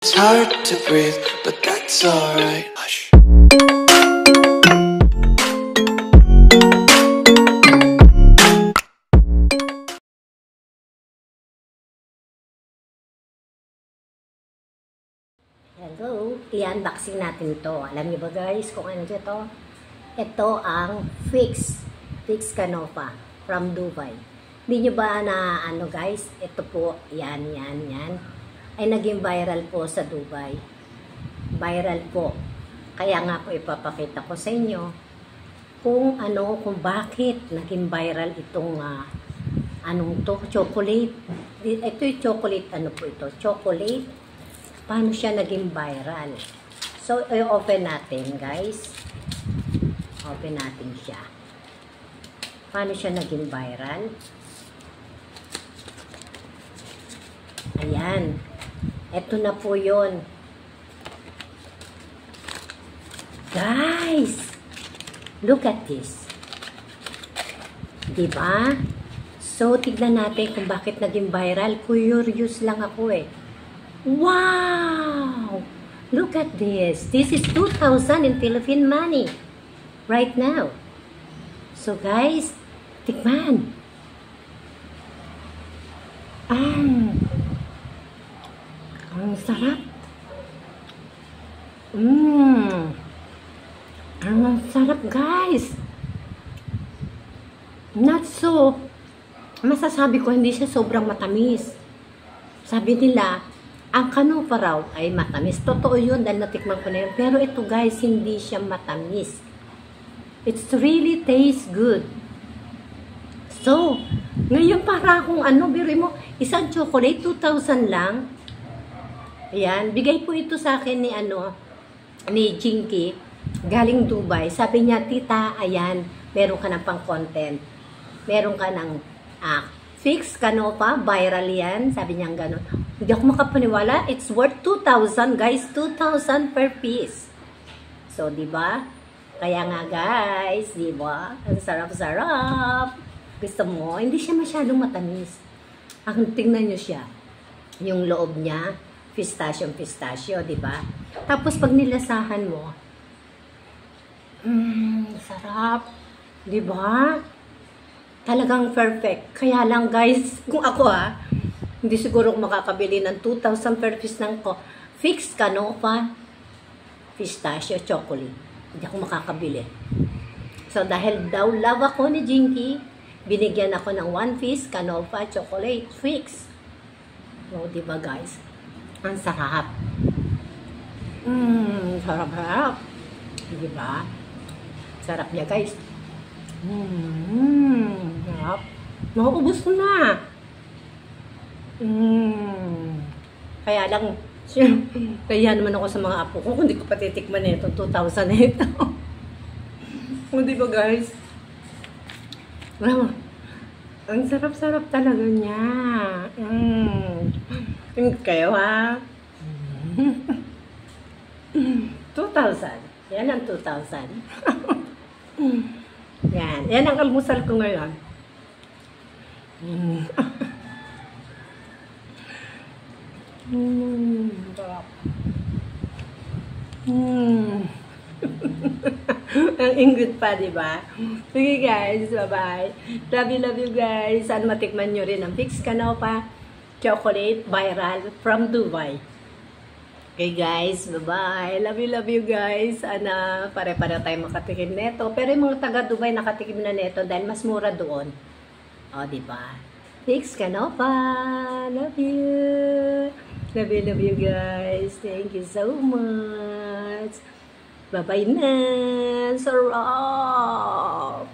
It's hard to breathe, but that's alright. Hush. Hello, i-unboxing natin to. Alam niyo ba guys kung ano ito? Ito ang Fix Canova from Dubai. Hindi niyo ba na ano guys? Ito po, yan. Ay naging viral po sa Dubai. Viral po. Kaya nga po ipapakita ko sa inyo kung bakit naging viral itong chocolate. Ito yung chocolate, chocolate. Paano siya naging viral? So, i-open natin, guys. Open natin siya. Paano siya naging viral? Ayan. Ito na po yun. Guys! Look at this. Diba? So, tignan natin kung bakit naging viral. Curious lang ako eh. Wow! Look at this. This is 2,000 in Philippine money. Right now. So guys, tikman. Ang sarap. Ang sarap guys. Not so, masasabi ko hindi siya sobrang matamis. Sabi nila, ang Canova raw ay matamis. Totoo yun dahil natikman ko na yun. Pero ito guys, hindi siya matamis. It's really tastes good. So, ngayon para akong biro mo, isang chocolate, 2,000 lang. Ayan, bigay po ito sa akin ni Jinky, galing Dubai. Sabi niya, tita, ayan, meron ka ng pang-content. Meron ka ng Fix Canova, viral yan. Sabi niya gano'n. Hindi ako makapaniwala. It's worth 2,000 guys. 2,000 per piece. So, diba? Kaya nga guys, diba? Ang sarap-sarap. Gusto mo? Hindi siya masyadong matamis. Ang tingnan nyo siya. Yung loob niya, pistachio, diba? Tapos pag nilasahan mo, sarap. Diba? Talagang perfect. Kaya lang guys, kung ako hindi siguro makakabili ng 2,000 per piece ng Fix Canova pistachio chocolate. Hindi ako makakabili. So dahil daw love ako ni Jinky, binigyan ako ng 1 piece Canova chocolate fix. So diba guys? Ang sarap. Sarap. Diba? Sarap niya guys. Sarap. Nauubos ko na. Kaya lang, kaya naman ako sa mga apo ko, kung hindi ko patitikman na ito, 2,000 na ito. Hindi ba guys? Wow. Ang sarap-sarap talaga niya. Kayo 2,000. Yan ang 2,000. Yan ang almusal ko ngayon. Ang Ingrid pa, diba? Okay guys, bye-bye. Love you guys. Saan matikman nyo rin ang Fix Canova chocolate viral from Dubai. Okay guys, bye-bye. Love you guys. Sana pare-pare tayo makatikim neto. Pero yung mga taga Dubai nakatikim na neto dahil mas mura doon. O, diba? Fix Canova. Love you. Love you guys. Thank you so much. Bye-bye na. Sarap.